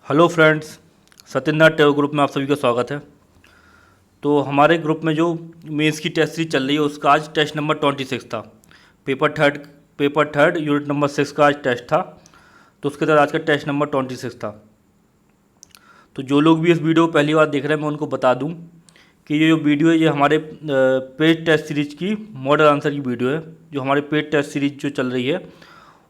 Hello friends, Satyanarayan tarot group में आप सभी का स्वागत है। तो हमारे ग्रुप में जो मेंस की टेस्ट सीरीज चल रही है उसका आज टेस्ट नंबर 26 था। पेपर थर्ड यूनिट नंबर 6 का आज टेस्ट था। तो उसके तहत आज का टेस्ट नंबर 26 था। तो जो लोग भी इस वीडियो को पहली बार देख रहे हैं मैं उनको बता दूं कि ये जो वीडियो है ये हमारे पेड टेस्ट सीरीज की मॉडल आंसर की वीडियो है। जो हमारे पेड टेस्ट सीरीज जो चल रही है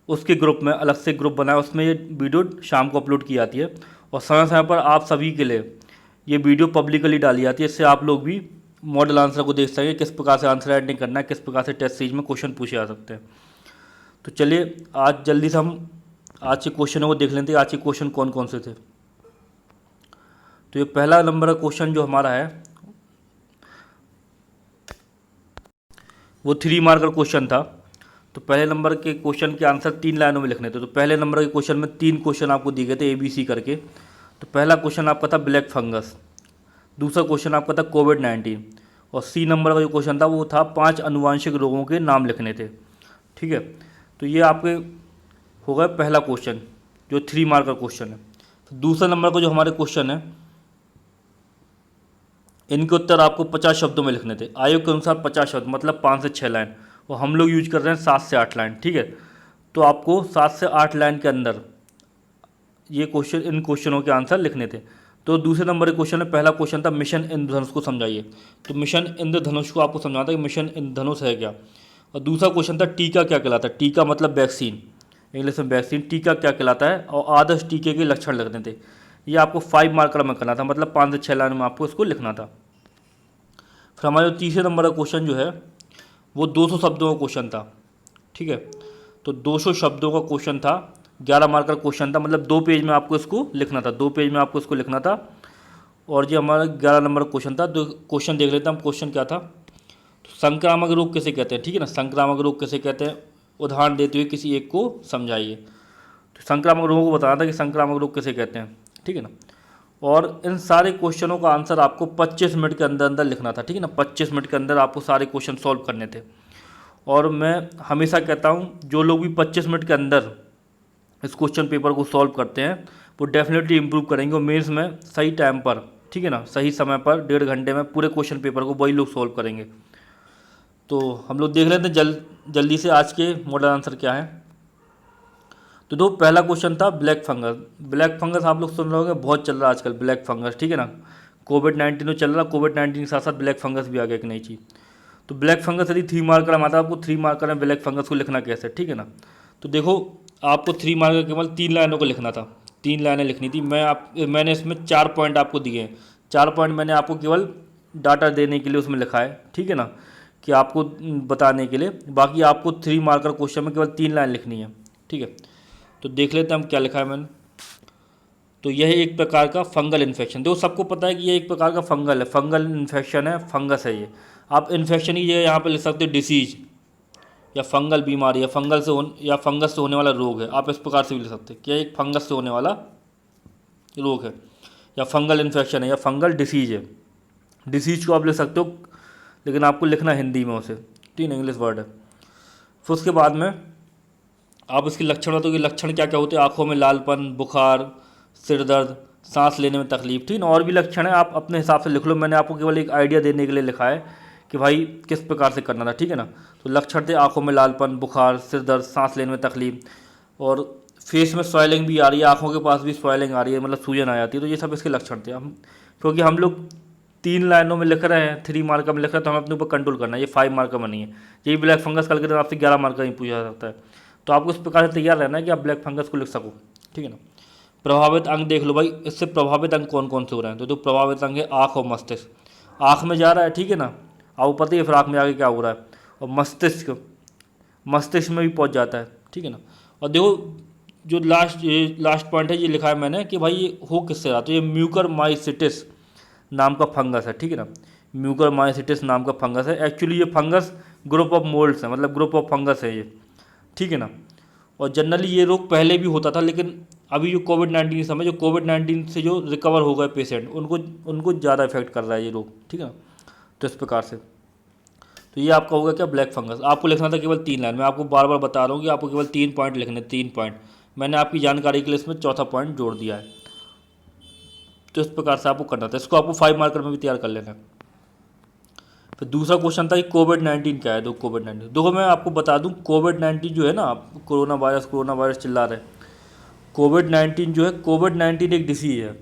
उसके ग्रुप में अलग से ग्रुप बना है, उसमें ये वीडियो शाम को अपलोड की जाती है और समय समय पर आप सभी के लिए ये वीडियो पब्लिकली डाली जाती है। इससे आप लोग भी मॉडल आंसर को देख सकें, किस प्रकार से आंसर राइटिंग करना है, किस प्रकार से टेस्ट सीरीज में क्वेश्चन पूछे जा सकते हैं। तो चलिए आज जल्दी से हम आज के क्वेश्चनों को देख लेते हैं। आज के क्वेश्चन कौन कौन से थे। तो ये पहला नंबर का क्वेश्चन जो हमारा है वो 3 मार्क का क्वेश्चन था। तो पहले नंबर के क्वेश्चन के आंसर 3 लाइनों में लिखने थे। तो पहले नंबर के क्वेश्चन में 3 क्वेश्चन आपको दिए गए थे ABC करके। तो पहला क्वेश्चन आपका था ब्लैक फंगस, दूसरा क्वेश्चन आपका था कोविड-19 और C नंबर का जो क्वेश्चन था वो था 5 आनुवांशिक रोगों के नाम लिखने थे। ठीक है, तो ये आपके हो गया पहला क्वेश्चन जो 3 मार्क का क्वेश्चन है। तो दूसरा नंबर का जो हमारे क्वेश्चन है इनके उत्तर आपको 50 शब्दों में लिखने थे। आयोग के अनुसार 50 शब्द मतलब 5 से 6 लाइन, और हम लोग यूज कर रहे हैं 7 से 8 लाइन। ठीक है, तो आपको 7 से 8 लाइन के अंदर ये क्वेश्चन इन क्वेश्चनों के आंसर लिखने थे। तो दूसरे नंबर के क्वेश्चन में पहला क्वेश्चन था मिशन इंद्रधनुष को समझाइए। तो मिशन इंद्रधनुष को आपको समझाना था कि मिशन इंद्रधनुष है क्या। और दूसरा क्वेश्चन था टीका क्या कहलाता है। टीका मतलब वैक्सीन, इंग्लिश में वैक्सीन। टीका क्या कहलाता है और आदर्श टीके के लक्षण लिखने थे। ये आपको 5 मार्कर में करना था, मतलब 5 से 6 लाइन में आपको इसको लिखना था। फिर हमारा जो तीसरे नंबर का क्वेश्चन जो है वो 200 शब्दों का क्वेश्चन था। ठीक है, तो 200 शब्दों का क्वेश्चन था, 11 मार्क का क्वेश्चन था, मतलब 2 पेज में आपको इसको लिखना था, 2 पेज में आपको इसको लिखना था। और ये हमारा 11 नंबर का क्वेश्चन था। तो क्वेश्चन देख लेते हैं हम, क्वेश्चन क्या था। तो संक्रामक रोग किसे कहते हैं। ठीक है ना, संक्रामक रोग किसे कहते हैं, उदाहरण देते हुए किसी एक को समझाइए। तो संक्रामक रोगों को बताना था कि संक्रामक रोग किसे कहते हैं। ठीक है ना, और इन सारे क्वेश्चनों का आंसर आपको 25 मिनट के अंदर अंदर लिखना था। ठीक है ना, 25 मिनट के अंदर आपको सारे क्वेश्चन सॉल्व करने थे। और मैं हमेशा कहता हूँ जो लोग भी 25 मिनट के अंदर इस क्वेश्चन पेपर को सॉल्व करते हैं वो डेफिनेटली इंप्रूव करेंगे और मेंस में सही टाइम पर, ठीक है ना, सही समय पर 1.5 घंटे में पूरे क्वेश्चन पेपर को वही लोग सॉल्व करेंगे। तो हम लोग देख लेते हैं जल्दी से आज के मॉडल आंसर क्या है। तो दो पहला क्वेश्चन था ब्लैक फंगस। ब्लैक फंगस आप लोग सुन रहे होंगे, बहुत चल रहा है आजकल ब्लैक फंगस। ठीक है ना, कोविड-19 तो चल रहा, कोविड-19 के साथ साथ ब्लैक फंगस भी आ गया एक नई चीज़। तो ब्लैक फंगस यदि 3 मार्कर में आता है, आपको 3 मार्कर में ब्लैक फंगस को लिखना कैसे। ठीक है ना, तो देखो आपको 3 मार्कर केवल 3 लाइनों को लिखना था, 3 लाइनें लिखनी थी। मैंने इसमें 4 पॉइंट आपको दिए हैं। 4 पॉइंट मैंने आपको केवल डाटा देने के लिए उसमें लिखा है। ठीक है ना, कि आपको बताने के लिए, बाकी आपको 3 मार्कर क्वेश्चन में केवल 3 लाइन लिखनी है। ठीक है, तो देख लेते हैं हम क्या लिखा है मैंने। तो यह एक प्रकार का फंगल इन्फेक्शन, देखो सबको पता है कि ये एक प्रकार का फंगल है, फंगल इन्फेक्शन है, फंगस है ये। आप इन्फेक्शन की जगह यहाँ पे लिख सकते हो डिसीज या फंगल बीमारी या या फंगस से होने वाला रोग है। आप इस प्रकार से भी लिख सकते हैं कि एक फंगस से होने वाला रोग है या फंगल इन्फेक्शन है या फंगल डिसीज है। डिसीज को आप लिख सकते हो, लेकिन आपको लिखना हिंदी में उसे, ठीक है, इंग्लिश वर्ड है। फिर उसके बाद में आप इसके लक्षण बताओ कि लक्षण क्या क्या होते हैं। आंखों में लालपन, बुखार, सिर दर्द, सांस लेने में तकलीफ। ठीक है, और भी लक्षण है, आप अपने हिसाब से लिख लो। मैंने आपको केवल एक आइडिया देने के लिए लिखा है कि भाई किस प्रकार से करना था। ठीक है ना, तो लक्षण थे आंखों में लालपन, बुखार, सिर दर्द, सांस लेने में तकलीफ, और फेस में स्वेलिंग भी आ रही है, आंखों के पास भी स्वेलिंग आ रही है, मतलब सूजन आ जाती है। तो ये सब इसके लक्षण थे। हम क्योंकि हम लोग 3 लाइनों में लिख रहे हैं, 3 मार्कर में लिख रहे हैं, तो हमें अपने ऊपर कंट्रोल करना है। ये 5 मार्कर में नहीं है। यही ब्लैक फंगस कल के दिन आपसे 11 मार्कर ही पूछा जा सकता है। तो आपको इस प्रकार से तैयार रहना है कि आप ब्लैक फंगस को लिख सको। ठीक है ना, प्रभावित अंग देख लो भाई, इससे प्रभावित अंग कौन कौन से हो रहे हैं। तो प्रभावित अंग है आँख और मस्तिष्क। आँख में जा रहा है, ठीक है ना, आपको पता ही है फिर आँख में आगे क्या हो रहा है। और मस्तिष्क, मस्तिष्क में भी पहुंच जाता है। ठीक है ना, और देखो जो लास्ट पॉइंट है ये लिखा है मैंने कि भाई ये हो किससे रहा। तो ये म्यूकरमाइसिटिस नाम का फंगस है। ठीक है ना, म्यूकरमाइसिटिस नाम का फंगस है। एक्चुअली ये फंगस ग्रुप ऑफ मोल्ड्स है, मतलब ग्रुप ऑफ फंगस है ये। ठीक है ना, और जनरली ये रोग पहले भी होता था, लेकिन अभी जो कोविड-19 समय, जो कोविड-19 से जो रिकवर हो गए पेशेंट, उनको उनको ज़्यादा इफेक्ट कर रहा है ये रोग। ठीक है ना, तो इस प्रकार से तो ये आपका होगा क्या, ब्लैक फंगस। आपको लिखना था केवल 3 लाइन। मैं आपको बार बार बता रहा हूँ कि आपको केवल 3 पॉइंट लिखने, 3 पॉइंट। मैंने आपकी जानकारी के लिए इसमें चौथा पॉइंट जोड़ दिया है। तो इस प्रकार से आपको करना था, इसको आपको 5 मार्कर में भी तैयार कर लेना है। फिर दूसरा क्वेश्चन था कि कोविड-19 क्या है। दो कोविड-19 देखो मैं आपको बता दूं, कोविड-19 जो है ना, कोरोना वायरस चिल्ला रहे, कोविड-19 जो है, कोविड-19 एक डिसीज है।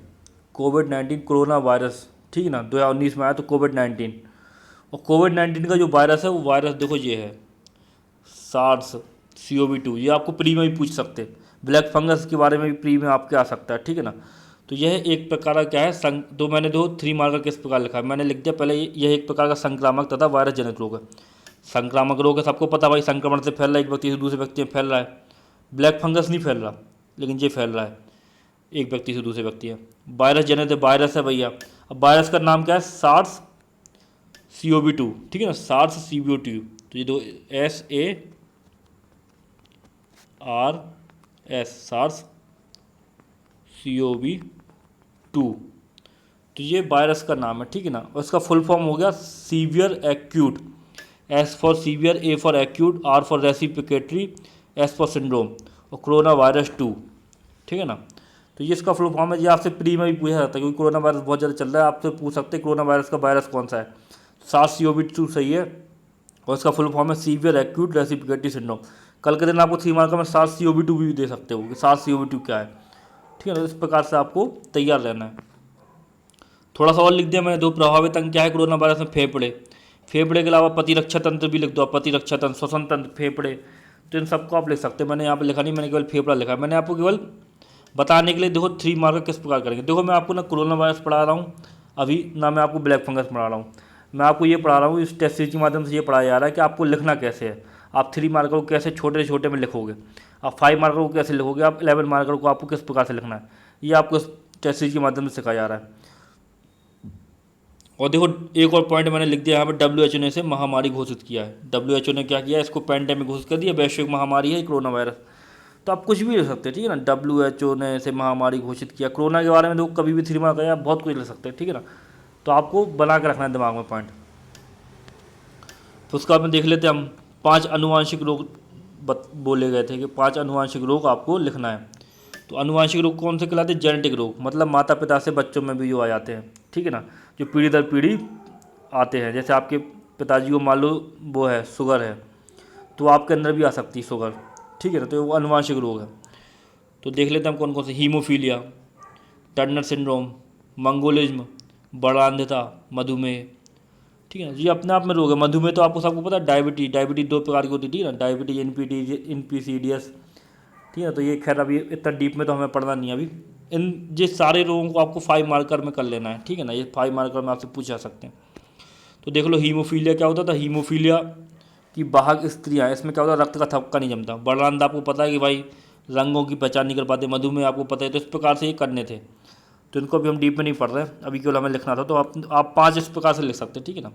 कोविड-19 कोरोना वायरस, ठीक है ना, 2019 में आया तो कोविड-19। और कोविड-19 का जो वायरस है वो वायरस देखो ये है सार्स CoV-2। ये आपको प्री में भी पूछ सकते हैं, ब्लैक फंगस के बारे में भी प्री में आपके आ सकता है, ठीक है ना। तो यह एक प्रकार का क्या है तो मैंने दो 3 मार्कर किस प्रकार लिखा है, मैंने लिख दिया पहले, यह एक प्रकार का संक्रामक तथा वायरस जनित रोग है। संक्रामक रोग है, सबको पता भाई, संक्रमण से फैल रहा है, एक व्यक्ति से दूसरे व्यक्ति में फैल रहा है। ब्लैक फंगस नहीं फैल रहा, लेकिन ये फैल रहा है एक व्यक्ति से दूसरे व्यक्ति है। वायरस जनित वायरस है भैया। अब वायरस का नाम क्या है, सार्स CoV-2, ठीक है ना, सार्स CoV-2। तो ये दो SARS सार्स CoV-2, तो ये वायरस का नाम है, ठीक है ना। और इसका फुल फॉर्म हो गया severe acute, S for severe, A for acute, R for respiratory, S for syndrome, और कोरोना वायरस 2, ठीक है ना। तो ये इसका फुल फॉर्म है। ये आपसे प्री में भी पूछा जाता है, क्योंकि कोरोना वायरस बहुत ज़्यादा चल रहा है, आपसे पूछ सकते हैं कोरोना वायरस का वायरस कौन सा है। सार्स CoV-2 सही है, और इसका फुल फॉर्म है सीवियर एक्यूट रेसिपिकेटरी सिंड्रोम। कल के दिन आपको 3 मार्कर में सार्स CoV-2 भी दे सकते हो कि सार्स CoV-2 क्या है, ठीक है ना। इस प्रकार से आपको तैयार रहना है। थोड़ा सा और लिख दिया मैंने, दो प्रभावित अंग क्या है कोरोना वायरस में, फेफड़े, फेफड़े के अलावा प्रतिरक्षा तंत्र भी लिख दो, प्रतिरक्षा तंत्र, श्वसन तंत्र, फेफड़े, तो इन सबको आप लिख सकते हैं। मैंने यहाँ पे लिखा नहीं, मैंने केवल फेफड़ा लिखा है। मैंने आपको केवल बताने के लिए देखो 3 मार्कर किस प्रकार करेंगे। देखो मैं आपको ना कोरोना वायरस पढ़ा रहा हूँ अभी, ना मैं आपको ब्लैक फंगस पढ़ा रहा हूँ, मैं आपको ये पढ़ा रहा हूँ, इस टेस्ट सीरीज के माध्यम से ये पढ़ाया जा रहा है कि आपको लिखना कैसे है। आप 3 मार्कर को कैसे छोटे छोटे में लिखोगे, आप 5 मार्कर को कैसे लिखोगे, आप 11 मार्कर को आपको किस प्रकार से लिखना है, ये आपको इस टेस्ट सीरीज के माध्यम से सिखाया जा रहा है। और देखो एक और पॉइंट मैंने लिख दिया यहाँ पर, WHO ने इसे महामारी घोषित किया है। WHO ने क्या किया, इसको पैंडेमिक घोषित कर दिया, वैश्विक महामारी है कोरोना वायरस। तो आप कुछ भी लिख सकते हैं, ठीक है ना। WHO ने इसे महामारी घोषित किया। कोरोना के बारे में देखो कभी भी 3 मार्क आप बहुत कुछ लिख सकते हैं, ठीक है ना। तो आपको बना के रखना है दिमाग में पॉइंट। तो उसका में देख लेते हैं हम, 5 अनुवांशिक रोग बोले गए थे कि 5 अनुवांशिक रोग आपको लिखना है। तो अनुवांशिक रोग कौन से कहलाते हैं, जेनेटिक रोग, मतलब माता पिता से बच्चों में भी जो आ जाते हैं, ठीक है ना, जो पीढ़ी दर पीढ़ी आते हैं। जैसे आपके पिताजी को मान लो वो है शुगर है, तो आपके अंदर भी आ सकती है शुगर, ठीक है ना, तो वो अनुवांशिक रोग है। तो देख लेते हैं हम कौन कौन से, हीमोफीलिया, टर्नर सिंड्रोम, मंगोलिज्म, बर्नार्डिता, मधुमेह, ठीक है ना। ये अपने आप में रोग है। मधुमेह तो आपको सबको पता है, डायबिटीज 2 प्रकार की होती है, ठीक है ना, डायबिटीज NPCDS, ठीक है। तो ये खैर अभी इतना डीप में तो हमें पढ़ना नहीं है अभी। ये सारे रोगों को आपको 5 मार्कर में कर लेना है, ठीक है ना। ये 5 मार्कर में आपसे पूछ जा सकते हैं। तो देख लो हीमोफीलिया क्या होता था, हीमोफीलिया की वाहक स्त्रियाँ, इसमें क्या होता है, रक्त का थक्का नहीं जमता। बर्नार्ड आपको पता है कि भाई रंगों की पहचान नहीं कर पाते। मधुमेह आपको पता है। तो इस प्रकार से ये करने थे, तो इनको अभी हम डीप में नहीं पढ़ रहे हैं, अभी केवल हमें लिखना था। तो आप 5 इस प्रकार से लिख सकते हैं, ठीक है ना,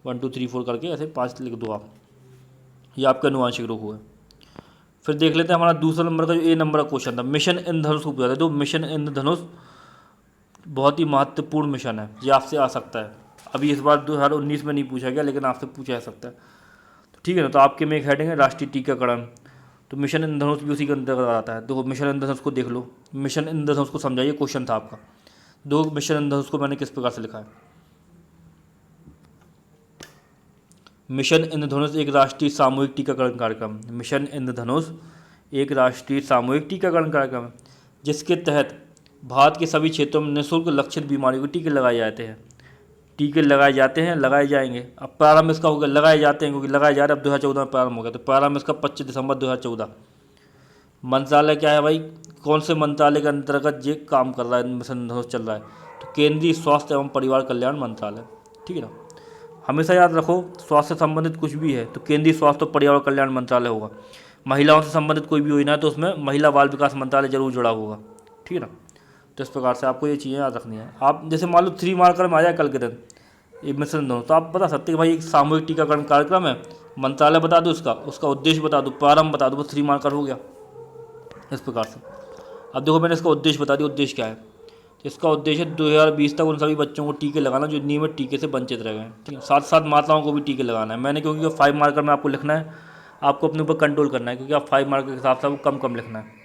1 2 3 4 करके ऐसे 5 लिख दो आप। ये आपके अनुवांशिक रोग हुए। फिर देख लेते हैं हमारा दूसरा नंबर का जो A नंबर का क्वेश्चन था, मिशन इंद्रधनुष को पूछा था। तो मिशन इंद्रधनुष बहुत ही महत्वपूर्ण मिशन है, ये आपसे आ सकता है। अभी इस बार 2019 में नहीं पूछा गया, लेकिन आपसे पूछा जा सकता है, तो ठीक है ना। तो आपके में एक हेडिंग है राष्ट्रीय टीकाकरण, तो मिशन इंद्रधनुष भी उसी के अंतर्गत आता है। तो मिशन इंद्रधनुष को देख लो, मिशन इंद्रधनुष को समझाइए, क्वेश्चन था आपका। दो मिशन इंद्रधनुष को मैंने किस प्रकार से लिखा है, मिशन इंद्रधनुष एक राष्ट्रीय सामूहिक टीकाकरण कार्यक्रम। मिशन इंद्रधनुष एक राष्ट्रीय सामूहिक टीकाकरण कार्यक्रम है, जिसके तहत भारत के सभी क्षेत्रों में निःशुल्क लक्षित बीमारियों के टीके लगाए जाते हैं। टीके लगाए जाते हैं, लगाए जाएंगे। अब प्रारंभ इसका हो गया, लगाए जाते हैं क्योंकि लगाए जा रहे हैं, अब 2014 में प्रारंभ हो गया। तो प्रारंभ इसका 25 दिसंबर 2014। मंत्रालय क्या है भाई, कौन से मंत्रालय के अंतर्गत ये काम कर रहा है, मिशन इंद्रधनुष चल रहा है, तो केंद्रीय स्वास्थ्य एवं परिवार कल्याण मंत्रालय, ठीक है ना। हमेशा याद रखो, स्वास्थ्य से संबंधित कुछ भी है तो केंद्रीय स्वास्थ्य और परिवार कल्याण मंत्रालय होगा। महिलाओं से संबंधित कोई भी योजना है तो उसमें महिला बाल विकास मंत्रालय जरूर जुड़ा होगा, ठीक है ना। तो इस प्रकार से आपको ये चीज़ें याद रखनी है। आप जैसे मान लो 3 मार्कर में आ जाए कल के दिन ये मिशन इंद्रधनुष, तो आप बता सकते हैं कि भाई एक सामूहिक टीकाकरण कार्यक्रम है, मंत्रालय बता दो, उसका उद्देश्य बता दो, प्रारंभ बता दो, बस 3 मार्कर हो गया इस प्रकार से। अब देखो मैंने इसका उद्देश्य बता दिया, उद्देश्य क्या है, तो इसका उद्देश्य 2020 तक उन सभी बच्चों को टीके लगाना जो नियमित टीके से वंचित रह गए, ठीक है। साथ साथ माताओं को भी टीके लगाना है। मैंने क्योंकि 5 मार्कर में आपको लिखना है, आपको अपने ऊपर कंट्रोल करना है, क्योंकि आप 5 मार्कर के हिसाब से आपको कम कम लिखना है।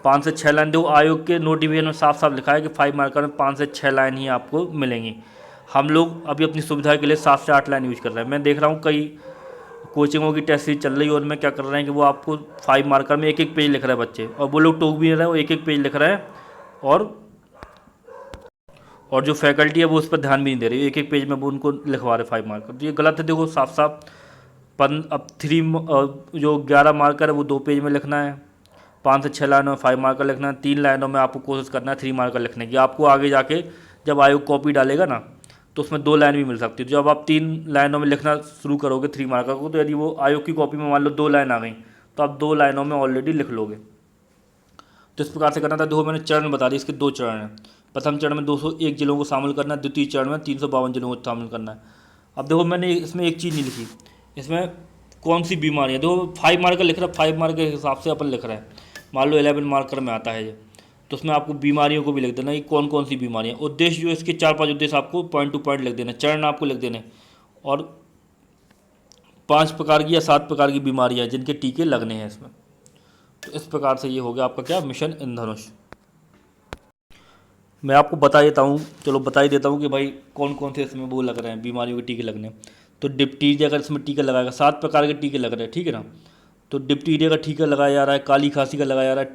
5 से 6 लाइन देखो, आयोग के नोटिफिकेशन में साफ साफ लिखा है कि 5 मार्कर में 5 से 6 लाइन ही आपको मिलेंगी। हम लोग अभी अपनी सुविधा के लिए 7 से 8 लाइन यूज कर रहे हैं। मैं देख रहा हूँ कई कोचिंगों की टेस्ट सीरीज चल रही है और मैं क्या कर रहे हैं कि वो आपको 5 मार्कर में एक एक पेज लिख रहे हैं बच्चे, और वो लोग टोक भी नहीं रहे, वो एक एक पेज लिख रहे हैं, और जो फैकल्टी है वो उस पर ध्यान भी नहीं दे रही है, एक एक पेज में वो उनको लिखवा रहे 5 मार्कर। तो ये गलत है। देखो साफ साफ अब जो 11 मार्कर है वो 2 पेज में लिखना है, 5 से 6 लाइनों में 5 मार्कर लिखना है, 3 लाइनों में आपको कोशिश करना है 3 मार्कर लिखने की। आपको आगे जाके जब आयोग कॉपी डालेगा ना तो उसमें 2 लाइन भी मिल सकती है। जब आप 3 लाइनों में लिखना शुरू करोगे 3 मार्कर को, तो यदि वो आयोग की कॉपी में मान लो 2 लाइन आ गई तो आप 2 लाइनों में ऑलरेडी लिख लोगे। तो इस प्रकार से करना था। देखो मैंने चरण बता दी, इसके 2 चरण हैं। प्रथम चरण में 201 जिलों को शामिल करना है, द्वितीय चरण में 352 जिलों को शामिल करना है। अब देखो मैंने इसमें एक चीज़ नहीं लिखी, इसमें कौन सी बीमारी है। देखो 5 मार्कर लिख रहा है, 5 मार्कर के हिसाब से अपन लिख रहे हैं। मान लो 11 मार्कर में आता है ये, तो उसमें आपको बीमारियों को भी लिख देना कि कौन कौन सी बीमारियाँ। उद्देश्य जो इसके 4-5 उद्देश्य आपको पॉइंट टू पॉइंट लिख देना, चरण आपको लिख देने, और 5 प्रकार की या 7 प्रकार की बीमारियाँ जिनके टीके लगने हैं इसमें। तो इस प्रकार से ये हो गया आपका क्या, मिशन इंद्रधनुष। मैं आपको बता देता हूँ, चलो बता ही देता हूँ कि भाई कौन कौन से इसमें वो लग रहे हैं, बीमारियों के टीके लगने। तो डिप्टीरिया का इसमें टीका लगाएगा, 7 प्रकार के टीके लग रहे हैं, ठीक है ना। तो डिप्टीरिया का टीका लगाया जा रहा है, काली खांसी का लगाया जा रहा है,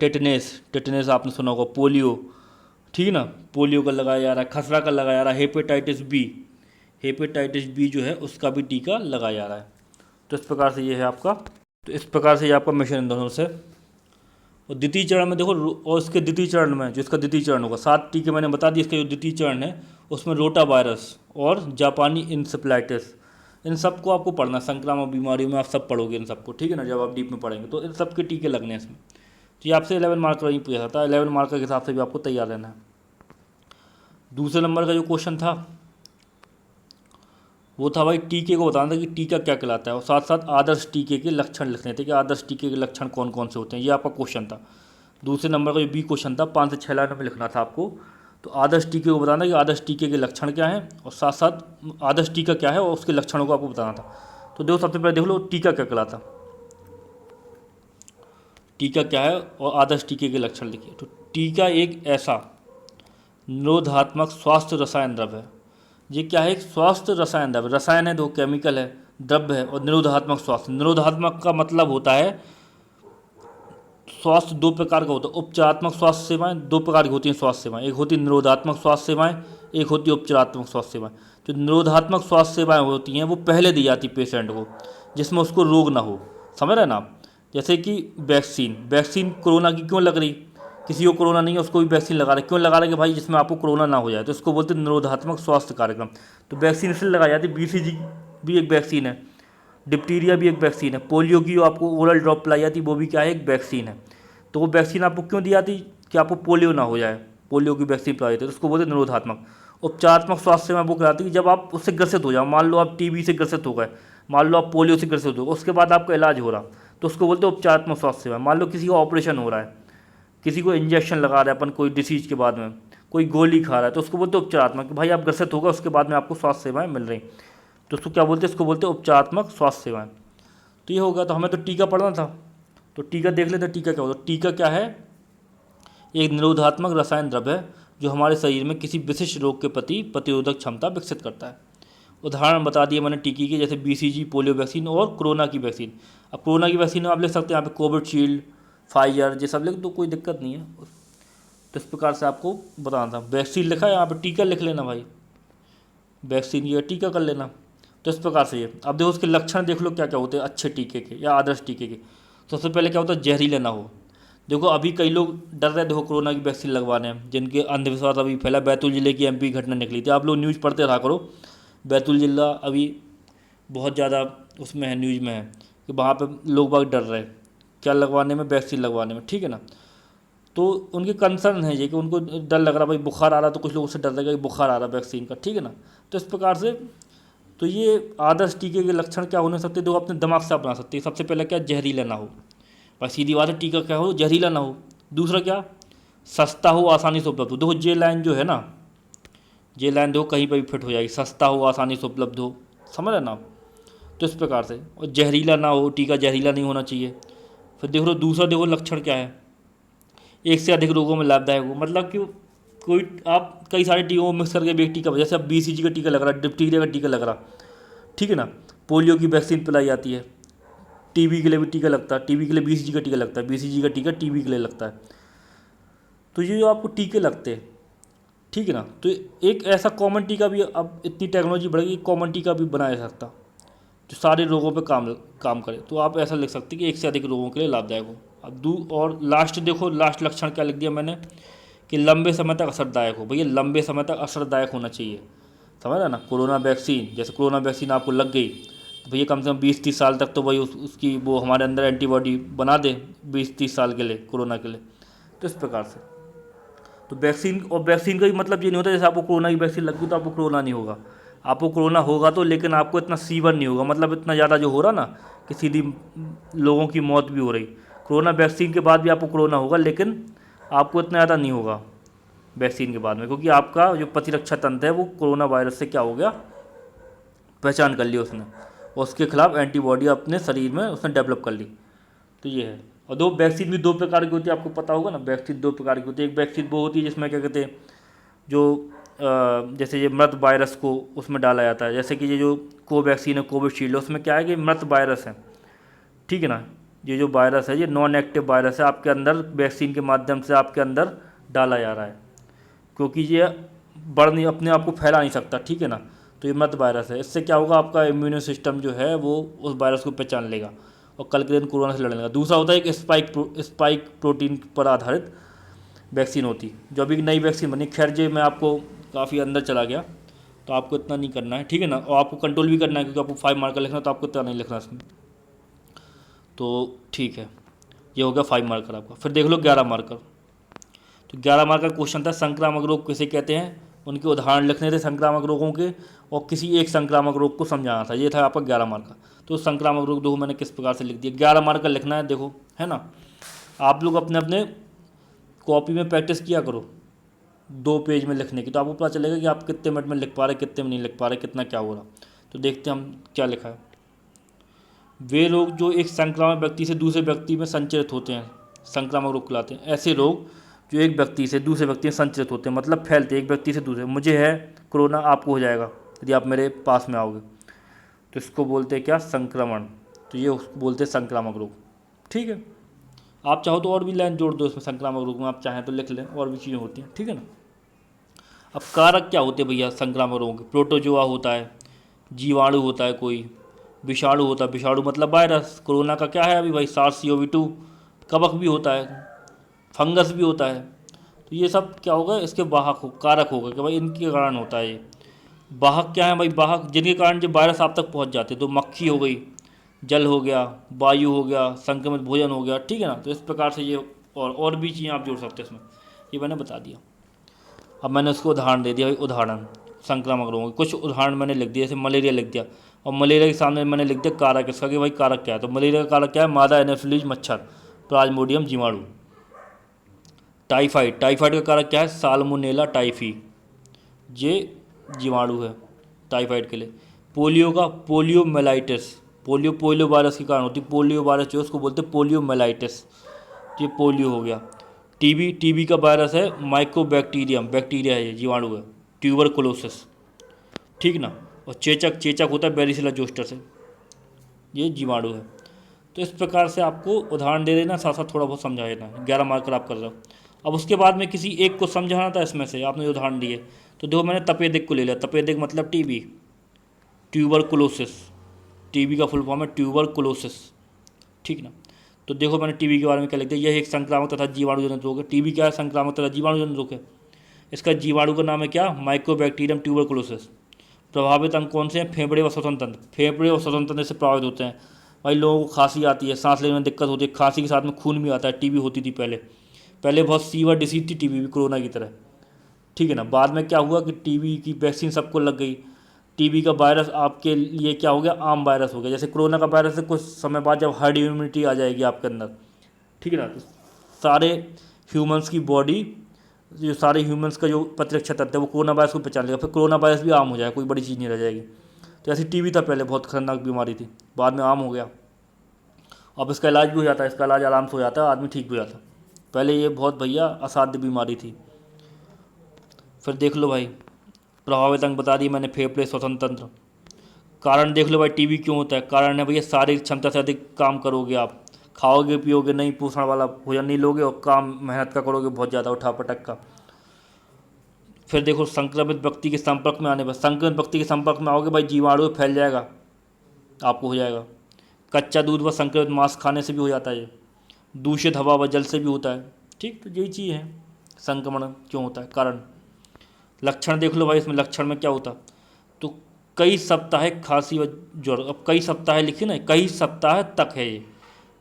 टेटनेस आपने सुना होगा, पोलियो, ठीक है ना, पोलियो का लगाया जा रहा है, खसरा का लगाया जा रहा है, हेपेटाइटिस बी जो है उसका भी टीका लगाया जा रहा है। तो इस प्रकार से ये है आपका, तो इस प्रकार से ये आपका मिशन इंद्रधनुष है। और द्वितीय चरण में देखो, और इसके द्वितीय चरण में जो इसका द्वितीय चरण होगा, 7 टीके मैंने बता दिए। इसका जो द्वितीय चरण है उसमें रोटा वायरस और जापानी इंसेफ्लाइटिस, इन सब को आपको पढ़ना, संक्रामक बीमारियों में आप सब पढ़ोगे इन सबको, ठीक है ना, जब आप डीप में पढ़ेंगे तो इन सब के टीके लगने हैं इसमें। तो ये आपसे 11 मार्कर ही पूछा जाता है, 11 मार्कर के हिसाब से भी आपको तैयार रहना है। दूसरे नंबर का जो क्वेश्चन था वो था भाई टीके को बताना था कि टीका क्या कहलाता है, और साथ साथ आदर्श टीके के लक्षण लिखने थे कि आदर्श टीके के लक्षण कौन कौन से होते हैं। ये आपका क्वेश्चन था। दूसरे नंबर का जो बी क्वेश्चन था, 5 से 6 लाइन में लिखना था आपको। तो आदर्श टीके को बताना कि आदर्श टीके के लक्षण क्या हैं, और साथ साथ आदर्श टीका क्या है और उसके लक्षणों को आपको बताना था। तो देखो सबसे पहले देख लो टीका क्या कहलाता, टीका क्या है और आदर्श टीके के लक्षण लिखिए। तो टीका एक ऐसा निरोधात्मक स्वास्थ्य रसायन द्रव्य है। ये क्या है, एक स्वास्थ्य रसायन द्रव्य, रसायन है, दो केमिकल है, द्रव्य है, और निरोधात्मक स्वास्थ्य। निरोधात्मक का मतलब होता है स्वास्थ्य 2 प्रकार का होता है। उपचारात्मक स्वास्थ्य सेवाएं 2 प्रकार की होती हैं स्वास्थ्य सेवाएं, एक होती है निरोधात्मक स्वास्थ्य सेवाएं, एक होती है उपचारात्मक स्वास्थ्य सेवाएं। जो निरोधात्मक स्वास्थ्य सेवाएं होती हैं वो पहले दी जाती पेशेंट को, जिसमें उसको रोग ना हो, समझ रहे हैं ना आप। जैसे कि वैक्सीन कोरोना की क्यों लग रही, किसी को कोरोना नहीं है उसको भी वैक्सीन लगा रहे, क्यों लगा रहे कि भाई जिसमें आपको कोरोना ना हो जाए, तो इसको बोलते हैं निरोधात्मक स्वास्थ्य कार्यक्रम। तो वैक्सीन इसलिए लगाई जाती है, BCG भी एक वैक्सीन है, डिप्टीरिया भी एक वैक्सीन है, पोलियो की आपको ओरल ड्रॉप पिलाई जाती है वो भी क्या है, एक वैक्सीन है। तो वो वैक्सीन आपको क्यों दी जाती कि आपको पोलियो ना हो जाए, पोलियो की वैक्सीन पिलाई जाती है, तो उसको बोलते हैं निरोधात्मक। उपचारात्मक स्वास्थ्य सेवा वो कराती है कि जब आप उससे ग्रसित हो जाओ, मान लो आप TB से ग्रसित हो गए, मान लो आप पोलियो से ग्रसित हो गए, उसके बाद आपका इलाज हो रहा, तो उसको बोलते हैं उपचारात्मक स्वास्थ्य सेवा। मान लो किसी का ऑपरेशन हो रहा है, किसी को इंजेक्शन लगा रहे हैं अपन कोई डिसीज के बाद में, कोई गोली खा रहा है, तो उसको बोलते हैं उपचारात्मक, कि भाई आप ग्रसित हो गए उसके बाद में आपको स्वास्थ्य सेवाएं मिल रही, तो उसको क्या बोलते हैं, इसको बोलते हैं उपचारात्मक स्वास्थ्य सेवाएं। तो ये हो गया। तो हमें तो टीका पढ़ना था, तो टीका देख लेते हैं टीका क्या होता है। टीका क्या है, एक निरोधात्मक रसायन द्रव्य है जो हमारे शरीर में किसी विशिष्ट रोग के प्रति प्रतिरोधक क्षमता विकसित करता है। उदाहरण बता दिए मैंने टीके की, जैसे BCG पोलियो वैक्सीन और कोरोना की वैक्सीन। अब कोरोना की वैक्सीन आप लिख सकते हैं यहाँ पे कोविशील्ड, फाइजर, ये सब लिख दो, कोई दिक्कत नहीं है। तो इस प्रकार से आपको बताना था। वैक्सीन लिखा है यहाँ पे, टीका लिख लेना भाई, वैक्सीन ये टीका कर लेना। तो इस प्रकार से ये, अब देखो उसके लक्षण देख लो क्या क्या होते हैं अच्छे टीके के या आदर्श टीके के। सबसे पहले क्या होता है, जहरीला ना हो। देखो अभी कई लोग डर रहे, देखो कोरोना की वैक्सीन लगवाने, जिनके अंधविश्वास अभी फैला। बैतूल जिले की MP घटना निकली थी, आप लोग न्यूज़ पढ़ते रहा करो। बैतूल जिला अभी बहुत ज़्यादा उसमें है, न्यूज़ में है कि वहाँ पे लोग बाग डर रहे क्या लगवाने में, वैक्सीन लगवाने में, ठीक है ना। तो उनके कंसर्न है ये कि उनको डर लग रहा, भाई बुखार आ रहा, तो कुछ लोगों से डर लगेगा कि बुखार आ रहा वैक्सीन का, ठीक है ना। तो इस प्रकार से तो ये आदर्श टीके के लक्षण क्या होने सकते, दो अपने दिमाग से आप बना सकते हैं। सबसे पहले क्या, जहरीला ना हो, भाई सीधी बात है, टीका क्या हो, जहरीला ना हो। दूसरा क्या, सस्ता हो, आसानी से उपलब्ध हो। देखो ये लाइन जो है ना, ये लाइन देखो कहीं पर भी फिट हो जाएगी, सस्ता हो, आसानी से उपलब्ध हो, समझ रहे ना आप। तो इस प्रकार से, और जहरीला ना हो, टीका जहरीला नहीं होना चाहिए। फिर देख लो दूसरा, देखो लक्षण क्या है, एक से अधिक रोगों में लाभदायक हो, मतलब कि कोई आप कई सारे टीकों को मिक्स करके भी एक टीका, जैसे अब BCG का टीका लग रहा है, डिप्टीरिया का टीका लग रहा, ठीक है ना, पोलियो की वैक्सीन पिलाई जाती है, टीबी के लिए भी टीका लगता है, टीबी के लिए BCG का टीका लगता है, BCG का टीका टीबी के लिए लगता है। तो ये जो आपको टीके लगते हैं, ठीक है ना, तो एक ऐसा कॉमन टीका भी, अब इतनी टेक्नोलॉजी बढ़ गई, कॉमन टीका भी बनाया जा सकता जो सारे रोगों पे काम काम करे। तो आप ऐसा लिख सकते हैं कि एक से अधिक रोगों के लिए लाभदायक हो। अब और लास्ट देखो, लास्ट लक्षण क्या लिख दिया मैंने कि लंबे समय तक असरदायक हो। भैया लंबे समय तक असरदायक होना चाहिए, समझ रहे ना। कोरोना वैक्सीन, जैसे कोरोना वैक्सीन आपको लग गई तो भैया कम से कम 20-30 साल तक तो भाई उसकी वो हमारे अंदर एंटीबॉडी बना दे 20-30 साल के लिए, कोरोना के लिए। तो इस प्रकार से तो वैक्सीन, और वैक्सीन का भी मतलब ये नहीं होता जैसे आपको कोरोना की वैक्सीन लग गई तो आपको कोरोना नहीं होगा। आपको कोरोना होगा तो, लेकिन आपको इतना सीवियर नहीं होगा, मतलब इतना ज़्यादा जो हो रहा ना कि सीधी लोगों की मौत भी हो रही। कोरोना वैक्सीन के बाद भी आपको कोरोना होगा, लेकिन आपको इतना ज़्यादा नहीं होगा वैक्सीन के बाद में, क्योंकि आपका जो प्रतिरक्षा तंत्र है वो कोरोना वायरस से क्या हो गया, पहचान कर ली उसने, और उसके खिलाफ एंटीबॉडी अपने शरीर में उसने डेवलप कर ली। तो ये है। और दो वैक्सीन भी दो प्रकार की होती है, आपको पता होगा ना, वैक्सीन दो प्रकार की होती है। एक वैक्सीन वो होती है जिसमें क्या कहते हैं, जो जैसे ये मृत वायरस को उसमें डाला जाता है, जैसे कि ये जो कोवैक्सीन है, कोविशील्ड है, उसमें क्या है कि मृत वायरस है, ठीक है ना। ये जो वायरस है ये नॉन एक्टिव वायरस है, आपके अंदर वैक्सीन के माध्यम से आपके अंदर डाला जा रहा है, क्योंकि ये बढ़ नहीं, अपने आप को फैला नहीं सकता, ठीक है ना। तो ये मृत वायरस है, इससे क्या होगा, आपका इम्यून सिस्टम जो है वो उस वायरस को पहचान लेगा और कल के दिन कोरोना से लड़ने लगा। दूसरा होता है एक स्पाइक प्रोटीन पर आधारित वैक्सीन होती, जो अभी नई वैक्सीन बनी। खैर जो मैं आपको काफ़ी अंदर चला गया, तो आपको इतना नहीं करना है, ठीक है ना। और आपको कंट्रोल भी करना है, क्योंकि आपको 5 मार्कर लिखना है, तो आपको इतना नहीं लिखना इसमें। तो ठीक है, ये हो गया 5 मार्कर आपका। फिर देख लो 11 मार्कर। तो 11 मार्कर क्वेश्चन था, संक्रामक रोग किसे कहते हैं, उनके उदाहरण लिखने थे संक्रामक रोगों के, और किसी एक संक्रामक रोग को समझाना था। ये था आपका 11 मार्कर। तो संक्रामक रोग देखो मैंने किस प्रकार से लिख दिया। 11 मार्कर लिखना है, देखो है ना। आप लोग अपने अपने कॉपी में प्रैक्टिस किया करो 2 पेज में लिखने की, तो आपको पता चलेगा कि आप कितने मिनट में लिख पा रहे, कितने में नहीं लिख पा रहे, कितना क्या हो रहा। तो देखते हैं हम क्या लिखा है। वे लोग जो एक संक्रामक व्यक्ति से दूसरे व्यक्ति में संचरित होते हैं, संक्रामक रोग कहलाते हैं। ऐसे लोग जो एक व्यक्ति से दूसरे व्यक्ति में संचरित होते हैं, मतलब फैलते हैं एक व्यक्ति से दूसरे। मुझे है कोरोना, आपको हो जाएगा यदि आप मेरे पास में आओगे, तो इसको बोलते हैं क्या, संक्रमण। तो ये उसको बोलते हैं संक्रामक रोग, ठीक है। आप चाहो तो और भी लाइन जोड़ दो इसमें, संक्रामक रोग में आप चाहें तो लिख लें, और भी चीज़ें होती हैं, ठीक है ना। अब कारक क्या होते हैं भैया संक्रामक रोग के, प्रोटोजोआ होता है, जीवाणु होता है, कोई विषाणु होता है। विषाणु मतलब वायरस। कोरोना का क्या है अभी भाई, SARS-CoV-2। कवक भी होता है, फंगस भी होता है। तो ये सब क्या होगा, इसके वाहक हो, कारक होगा कि भाई इनके कारण होता है ये। वाहक क्या है भाई, वाहक जिनके कारण जब वायरस आप तक पहुंच जाते, तो मक्खी हो गई, जल हो गया, वायु हो गया, संक्रमित भोजन हो गया, ठीक है ना। तो इस प्रकार से ये और भी चीज़ें आप जोड़ सकते हैं इसमें, ये मैंने बता दिया। अब मैंने उसको उदाहरण दे दिया भाई, उदाहरण संक्रामक रोगों के कुछ उदाहरण मैंने लिख दिया, जैसे मलेरिया लिख दिया, और मलेरिया के सामने मैंने लिख दिया कारक इसका कि भाई कारक क्या है। तो मलेरिया का कारक क्या है, मादा एनोफिलीज मच्छर, प्लाज्मोडियम जीवाणु। टाइफाइड, टाइफाइड का कारक क्या है, साल्मोनेला टाइफी, ये जीवाणु है टाइफाइड के लिए। पोलियो का पोलियोमेलाइटिस, पोलियो वायरस के कारण होती है, पोलियो वायरस जो है उसको बोलते हैं पोलियोमेलाइटिस, ये पोलियो हो गया। टीबी का वायरस है माइकोबैक्टीरियम, बैक्टीरिया है, ये जीवाणु है। ट्यूबरकुलोसिस, ठीक ना। और चेचक होता है बैरिसिला जोस्टर से, ये जीवाणु है। तो इस प्रकार से आपको उदाहरण दे देना, साथ साथ थोड़ा बहुत समझा देना। 11 मार्कर आप कर रहे हो। अब उसके बाद में किसी एक को समझाना था इसमें से, आपने उदाहरण दिए, तो देखो मैंने तपेदिक को ले लिया। तपेदिक मतलब टीबी, ट्यूबरकुलोसिस, टीबी का फुल फॉर्म है ट्यूबरकुलोसिस, ठीक ना। तो देखो मैंने टीबी के बारे में क्या लिख दिया, यह एक संक्रामक तथा जीवाणु जनित रोग है। टीबी क्या है, संक्रामक तथा जीवाणु जनित रोग है। इसका जीवाणु का नाम है क्या, माइकोबैक्टीरियम ट्यूबरकुलोसिस। प्रभावित अंग कौन से हैं, फेफड़े व श्वसन तंत्र। फेफड़े और श्वसन तंत्र से प्रभावित होते हैं। भाई लोगों को खांसी आती है, सांस लेने में दिक्कत होती है, खांसी के साथ में खून भी आता है। टीबी होती थी पहले बहुत सीवियर डिसीज थी टीबी भी, कोरोना की तरह, ठीक है ना। बाद में क्या हुआ कि टीबी की वैक्सीन सबको लग गई। टीबी का वायरस आपके लिए क्या हो गया, आम वायरस हो गया। जैसे कोरोना का वायरस है, कुछ समय बाद जब हर्ड इम्यूनिटी आ जाएगी आपके अंदर, ठीक है ना, तो सारे ह्यूमंस की बॉडी, जो सारे ह्यूमंस का जो प्रतिरक्षा तंत्र है वो कोरोना वायरस को पहचान लेगा, फिर कोरोना वायरस भी आम हो जाएगा, कोई बड़ी चीज़ नहीं रह जाएगी। तो ऐसी टीबी था पहले, बहुत खतरनाक बीमारी थी, बाद में आम हो गया। अब इसका इलाज भी हो जाता है, इसका इलाज आराम से हो जाता है, आदमी ठीक भी हो जाता है। पहले ये बहुत भैया असाध्य बीमारी थी। फिर देख लो भाई, प्रभावित अंग बता दी मैंने, फेफड़े, श्वसन तंत्र। कारण देख लो भाई, टीबी क्यों होता है? कारण है भैया शारीरिक क्षमता से अधिक काम करोगे आप, खाओगे पियोगे नहीं, पोषण वाला भोजन नहीं लोगे और काम मेहनत का करोगे बहुत ज़्यादा उठा पटक का। फिर देखो संक्रमित व्यक्ति के संपर्क में आने पर, संक्रमित व्यक्ति के संपर्क में आओगे भाई, जीवाणु फैल जाएगा, आपको हो जाएगा। कच्चा दूध व संक्रमित मांस खाने से भी हो जाता है ये। दूषित हवा व जल से भी होता है। ठीक, तो यही चीज़ है संक्रमण क्यों होता है, कारण। लक्षण देख लो भाई, इसमें लक्षण में क्या होता, तो कई सप्ताह खांसी व ज्वर। अब कई सप्ताह लिखिए ना, कई सप्ताह तक है ये,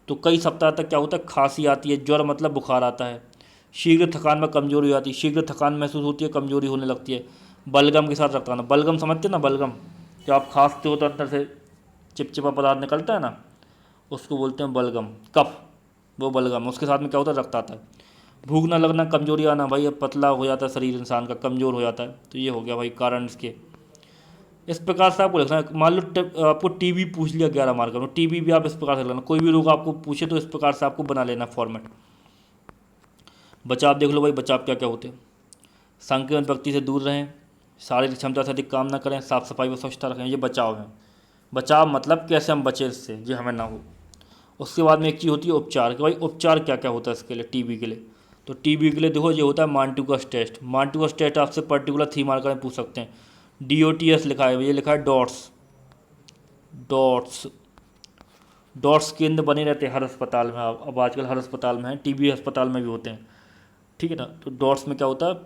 तो कई सप्ताह तक क्या होता है, खांसी आती है, ज्वर मतलब बुखार आता है, शीघ्र थकान में कमजोरी हो जाती है, शीघ्र थकान महसूस होती है, कमजोरी होने लगती है। बलगम के साथ रक्त आना, बलगम समझते हैं ना, बलगम, जब आप खांसते हो तो अंदर से चिपचिपा पदार्थ निकलता है ना, उसको बोलते हैं बलगम, कफ, वो बलगम। उसके साथ में क्या होता है, रक्त आता है। भूख ना लगना, कमजोरी आना, भाई अब पतला हो जाता है शरीर इंसान का, कमज़ोर हो जाता है, तो ये हो गया भाई कारण इसके। इस प्रकार से आपको लिखना है। मान लो आपको टीबी पूछ लिया 11 मार्कर में, टीबी भी आप इस प्रकार से लेना, कोई भी रोग आपको पूछे तो इस प्रकार से आपको बना लेना फॉर्मेट। बचाव देख लो भाई, बचाव क्या क्या होते हैं। संक्रमित व्यक्ति से दूर रहें, शारीरिक क्षमता से अधिक काम ना करें, साफ सफाई व स्वच्छता रखें, ये बचाव है। बचाव मतलब कैसे हम बचें इससे, जो हमें ना हो। उसके बाद में एक चीज़ होती है उपचार, कि भाई उपचार क्या क्या होता है इसके लिए, टीबी के लिए। तो टीबी के लिए देखो ये होता है मांटुकस टेस्ट। मांटुकस टेस्ट आपसे पर्टिकुलर 3 मार्कर में पूछ सकते हैं। DOTS लिखा है, ये लिखा है डॉट्स, डॉट्स, डॉट्स केंद्र बने रहते हैं हर अस्पताल में। अब आजकल हर अस्पताल में है, टीबी अस्पताल में भी होते हैं, ठीक है ना। तो डॉट्स में क्या होता है,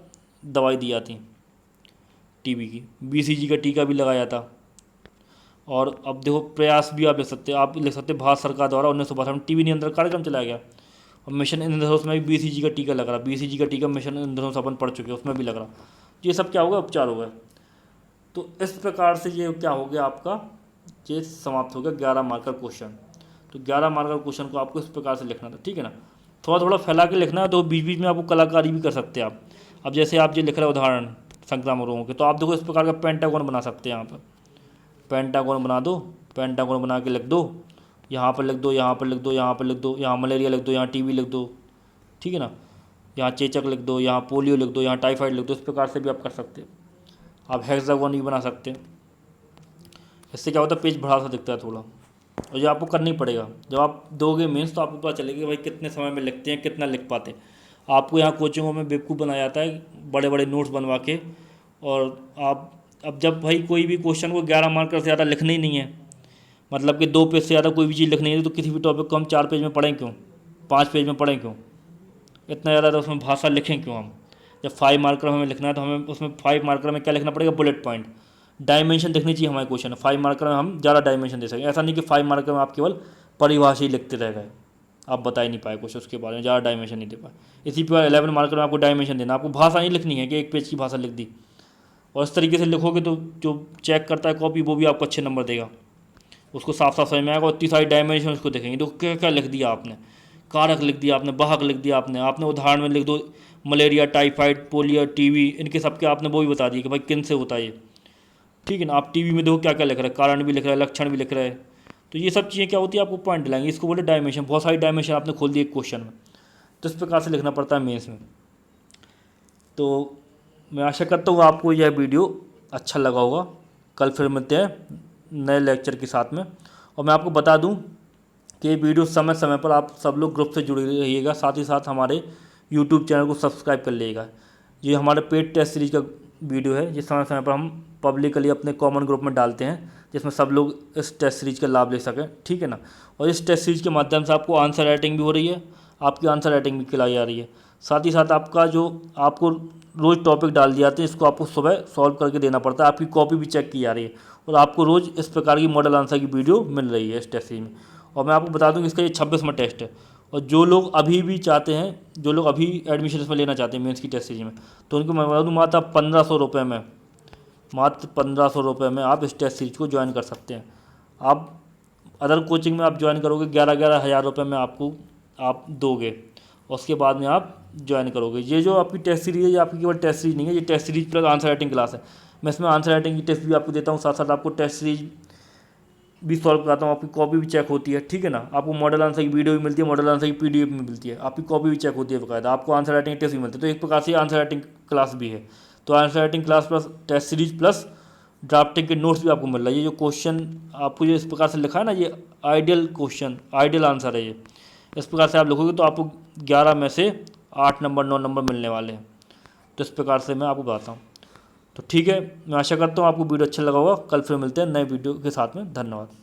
दवाई दी जाती टीबी की। BCG का टीका भी लगाया था। और अब देखो प्रयास भी आप लिख सकते हैं, भारत सरकार द्वारा 1962 में टीबी नियंत्रण कार्यक्रम चलाया गया। और मिशन इंद्रधनुष में भी BCG का टीका लग रहा, BCG का टीका मिशन इंद्रधनुष अपन पढ़ चुके हैं, उसमें भी लग रहा। ये सब क्या होगा, उपचार होगा। तो इस प्रकार से ये क्या हो गया आपका, ये समाप्त हो गया 11 मार्कर क्वेश्चन। तो 11 मार्कर क्वेश्चन को आपको इस प्रकार से लिखना था, ठीक है ना। थोड़ा थोड़ा फैला के लिखना है, तो बीच बीच में आपको कलाकारी भी कर सकते हैं आप। अब जैसे आप ये लिख रहे हैं उदाहरण संक्रामक रोगों के, तो आप देखो इस प्रकार का पेंटागोन बना सकते हैं। यहाँ पर पेंटागोन बना दो, पेंटागोन बना के लिख दो, यहाँ पर लिख दो, यहाँ पर लिख दो, यहाँ पर लिख दो, यहाँ मलेरिया लिख दो, यहाँ टीबी लिख दो, ठीक है ना। यहाँ चेचक लिख दो, यहाँ पोलियो लिख दो, यहाँ टाइफाइड लिख दो। इस प्रकार से भी आप कर सकते हैं। आप हेक्सागोन भी बना सकते हैं। इससे क्या होता है, पेज बड़ा सा दिखता है थोड़ा। और ये आपको करना ही पड़ेगा, जब आप दोगे मेंस तो आपको पता चलेगा कि भाई कितने समय में लिखते हैं, कितना लिख पाते हैं। आपको यहाँ कोचिंगों में बेवकूफ़ बनाया जाता है बड़े बड़े नोट्स बनवा के। और आप अब जब भाई कोई भी क्वेश्चन को 11 मार्कर से ज़्यादा लिखना ही नहीं है, मतलब कि 2 पेज से ज़्यादा कोई भी चीज़ लिखनी है, तो किसी भी टॉपिक को हम 4 पेज में पढ़ें क्यों, 5 पेज में पढ़ें क्यों, इतना ज़्यादा तो उसमें भाषा लिखें क्यों हम। जब 5 मार्कर हमें लिखना है तो हमें उसमें 5 मार्कर में क्या लिखना पड़ेगा, बुलेट पॉइंट, डायमेंशन दिखनी चाहिए हमारे क्वेश्चन में। 5 मार्कर में हम ज़्यादा डायमेंशन दे सकें, ऐसा नहीं कि 5 मार्कर में आप केवल परिभाषा ही लिखते रह गए, आप बता ही नहीं पाए कुछ उसके बारे में, ज़्यादा डायमेंशन नहीं दे पाए। इसी प्रकार 11 मार्कर में आपको डायमेंशन देना, आपको भाषा नहीं लिखनी है कि 1 पेज की भाषा लिख दी। और इस तरीके से लिखोगे तो जो चेक करता है कॉपी वो भी आपको अच्छे नंबर देगा, उसको साफ साफ समझ में आएगा। और इतनी सारी डायमेंशन उसको देखेंगे तो क्या क्या लिख दिया आपने, कारक लिख दिया आपने, वाहक लिख दिया आपने उदाहरण में लिख दो मलेरिया, टाइफाइड, पोलियो, टीबी, इनके सबके आपने वो भी बता दिया कि भाई किन से होता है ये, ठीक है ना। आप टीबी में देखो क्या क्या लिख रहे हैं, कारण भी लिख रहे हैं, लक्षण भी लिख रहे हैं। तो ये सब चीज़ें क्या होती है, आपको पॉइंट दिलाएंगे। इसको बोले डायमेंशन, बहुत सारी डायमेंशन आपने खोल दी एक क्वेश्चन में। तो इस प्रकार से लिखना पड़ता है मेंस में। तो मैं आशा करता हूँ आपको यह वीडियो अच्छा लगा होगा। कल फिर मिलते हैं नए लेक्चर के साथ में। और मैं आपको बता दूं कि ये वीडियो समय समय पर आप सब लोग ग्रुप से जुड़े रहिएगा, साथ ही साथ हमारे यूट्यूब चैनल को सब्सक्राइब कर लीजिएगा। ये हमारे पेड टेस्ट सीरीज का वीडियो है, जिस समय समय पर हम पब्लिकली अपने कॉमन ग्रुप में डालते हैं, जिसमें सब लोग इस टेस्ट सीरीज का लाभ ले सकें, ठीक है ना। और इस टेस्ट सीरीज के माध्यम से आपको आंसर राइटिंग भी हो रही है, आपकी आंसर राइटिंग भी खिलाई जा रही है। साथ ही साथ आपका जो आपको रोज़ टॉपिक डाल दिए जाते हैं, इसको आपको सुबह सॉल्व करके देना पड़ता है। आपकी कॉपी भी चेक की जा रही है और आपको रोज़ इस प्रकार की मॉडल आंसर की वीडियो मिल रही है इस टेस्ट सीरीज में। और मैं आपको बता दूं कि इसका ये 26वां टेस्ट है। और जो लोग अभी भी चाहते हैं, जो लोग अभी एडमिशन इसमें लेना चाहते हैं मेंस की टेस्ट सीरीज में, तो उनको मैं बता दूँ मात्र 1500 रुपये में, मात्र 1500 रुपये में आप इस टेस्ट सीरीज को ज्वाइन कर सकते हैं। आप अदर कोचिंग में आप ज्वाइन करोगे 11-11 हज़ार रुपये में आपको आप दोगे, उसके बाद में आप ज्वाइन करोगे। ये जो आपकी टेस्ट सीरीज है, ये आपकी केवल टेस्ट सीरीज नहीं है, ये test series plus answer writing class है। मैं इसमें आंसर राइटिंग की टेस्ट भी आपको देता हूँ, साथ साथ आपको टेस्ट सीरीज भी सॉल्व कराता हूँ, आपकी कॉपी भी चेक होती है, ठीक है ना। आपको मॉडल आंसर की वीडियो भी मिलती है, मॉडल आंसर की पीडीएफ भी मिलती है, आपकी कॉपी भी चेक होती है बकायदा, आपको आंसर राइटिंग टेस्ट भी मिलते हैं। तो एक प्रकार से आंसर राइटिंग क्लास भी है। तो answer writing class plus test series plus drafting के नोट्स भी आपको मिल रहा है। ये जो क्वेश्चन आपको जो इस प्रकार से लिखा है ना, ये आइडियल क्वेश्चन, आइडियल आंसर है ये। इस प्रकार से आप लिखोगे तो आपको 11 में से 8 नंबर 9 नंबर मिलने वाले हैं। तो इस प्रकार से मैं आपको बताता हूँ। तो ठीक है, मैं आशा करता हूँ आपको वीडियो अच्छा लगा होगा। कल फिर मिलते हैं नए वीडियो के साथ में। धन्यवाद।